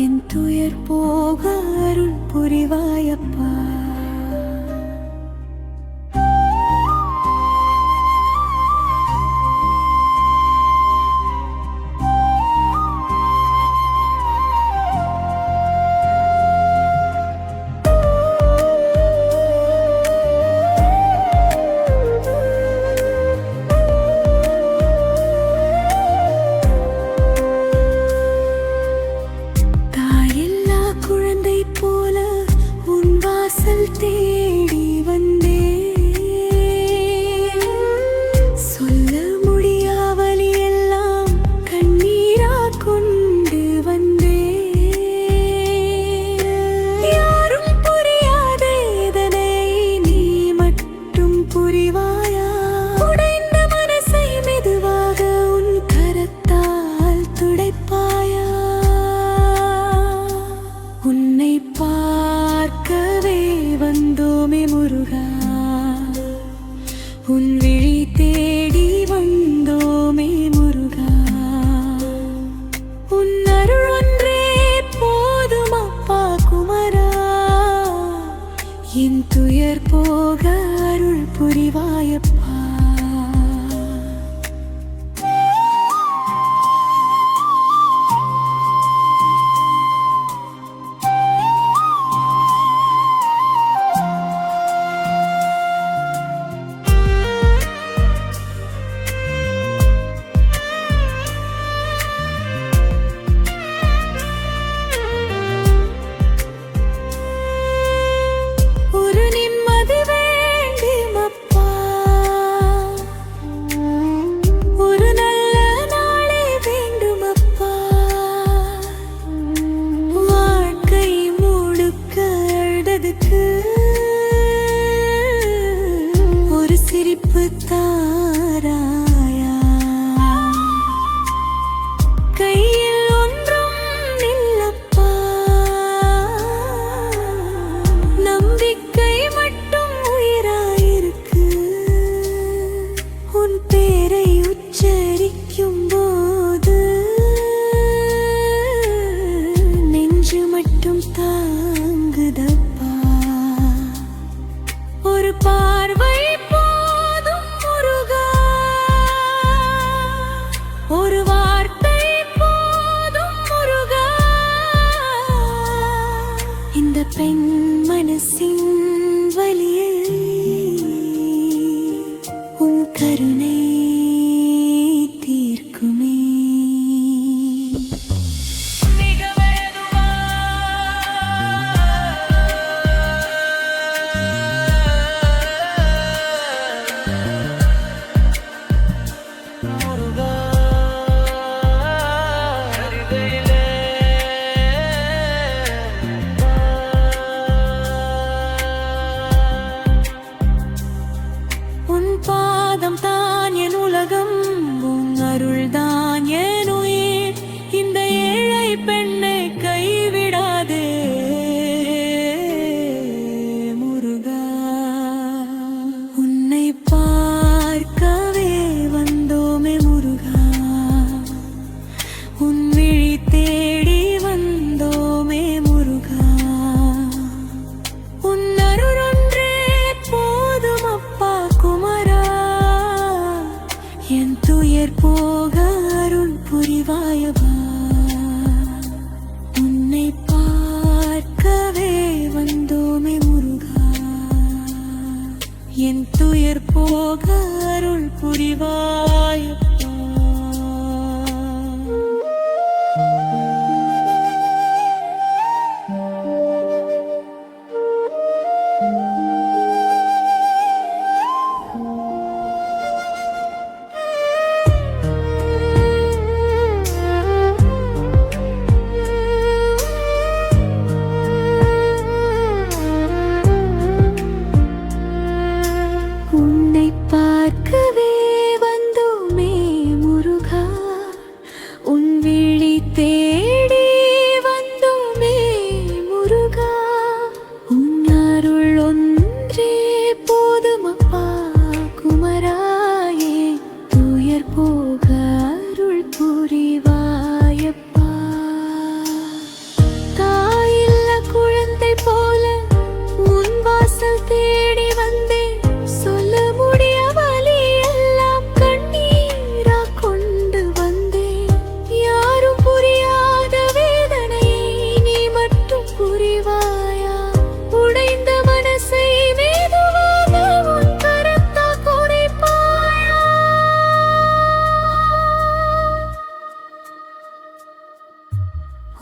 என் துயர் போக அருள் புரிவாயப்பா. தேடி வந்தே சொல்ல முடியாவலி எல்லாம் கண்ணீரா கொண்டு வந்தே. யாரும் புரியாத இதனை நீ மட்டும் புரிவாயா? உடைந்த மனசை மெதுவாக உன் கரத்தால் துடைப்பாயா? உன்னை பார்க்கவே வந்தோமே முருகா, உன் விழி தேடி வந்தோமே முருகா. உன் அருள் ஒன்றே போதும் அப்பா குமரா, என் துயர் போக அருள் புரிவாயப்பா. ஒரு சிரிப்பு தாராயா? கையில் ஒன்றும் இல்லப்பா, நம்பிக்கை மட்டும் உயிராயிருக்கு. உன் பேரை உச்சரிக்கும் போது நெஞ்சு மட்டும் தாங்குதப்பா. ஒரு பார்வை போதும் முருகா, ஒரு வார்த்தை போதும் முருகா. இந்த பெண் மனசின் வலியை உன் கருணை தீர்க்குமே. பாதம் தான் என் உலகம், உன் அருள் தான் என் உயிர். இந்த ஏழை பெண்ணை கைவிடாதே முருகா. உன்னை பார்க்கவே வந்தோமே முருகா, உன் விழி தேடி வந்தோமே முருகா. உன் அருள் ஒன்றே போதும் அப்பா குமரா, என் துயர் போக அருள் புரிவாயவா. உன்னை பார்க்கவே வந்தோமே முருகா, என் துயர் போக அருள் புரிவாயப்பா. பார்க்கவே வந்தோமே முருகா, உன் விழி தேடி வந்தோமே முருகா. உன் அருள் ஒன்றே போதும் அப்பா குமராயே, துயர் போக அருள் புரிவாயப்பா.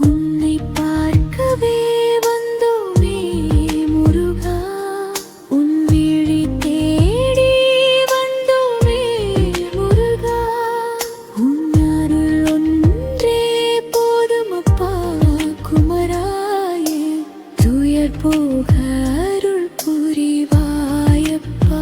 உன்னை பார்க்கவே வந்தோமே முருகா, உன் விழி தேடி வந்தோமே முருகா, உன் அருள் ஒன்றே போதுமப்பா குமராயே, துயர் போக அருள் புரிவாயப்பா.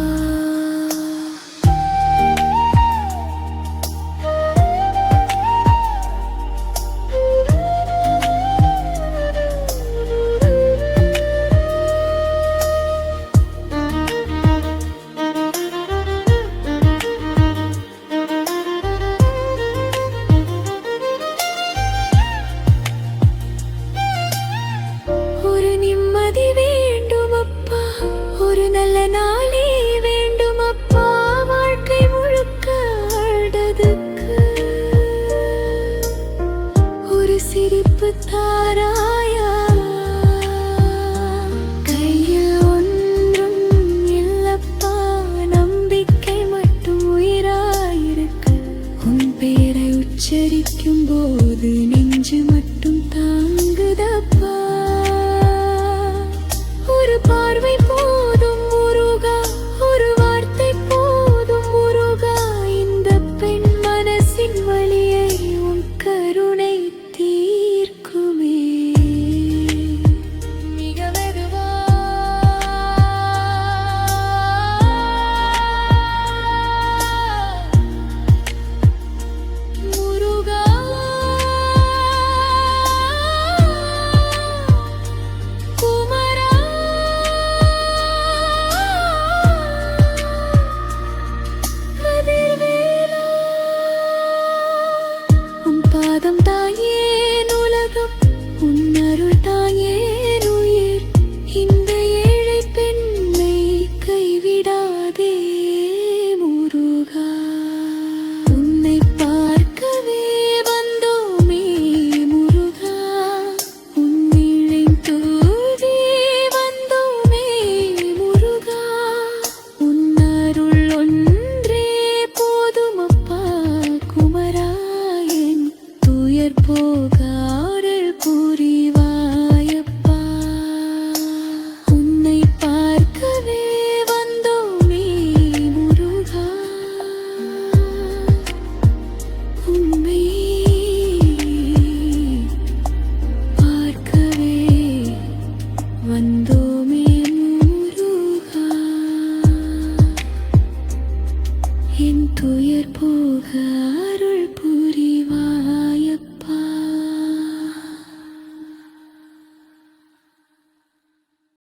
ஒரு நிம்மதி வேண்டுமப்பா, ஒரு நல்ல நாளே வேண்டுமப்பா, வாழ்க்கை முழுக்க அழுததுக்கு ஒரு சிரிப்பு தாராயா, கையில் ஒன்றும் இல்லப்பா, நம்பிக்கை மட்டும் உயிராயிருக்கு, உன் பெயரை உச்சரிக்கும் போது நெஞ்சு மட்டும் தாங்குதப்பா. ஒரு பார்வை போதும் முருகா, ஒரு வார்த்தை போதும் முருகா, இந்த பெண் மனசின் வலியை உன் கருணை தீர்க்குமே. மிக மெதுவா முருகா, குமரா, கதிர்வேலா, உன் பாதம் தாயே உலகம், உன் அருள் தாயே உயிர், இந்த ஏழை பெண்ணை கைவிடாதே முருகா. உன்னை பார்க்கவே வந்தோமே முருகா, உன் விழி தூவி வந்தோமே முருகா, உன் அருள் ஒன்றே போதுமப்பா குமராயன், துயர் போக அருள் புரிவாய்.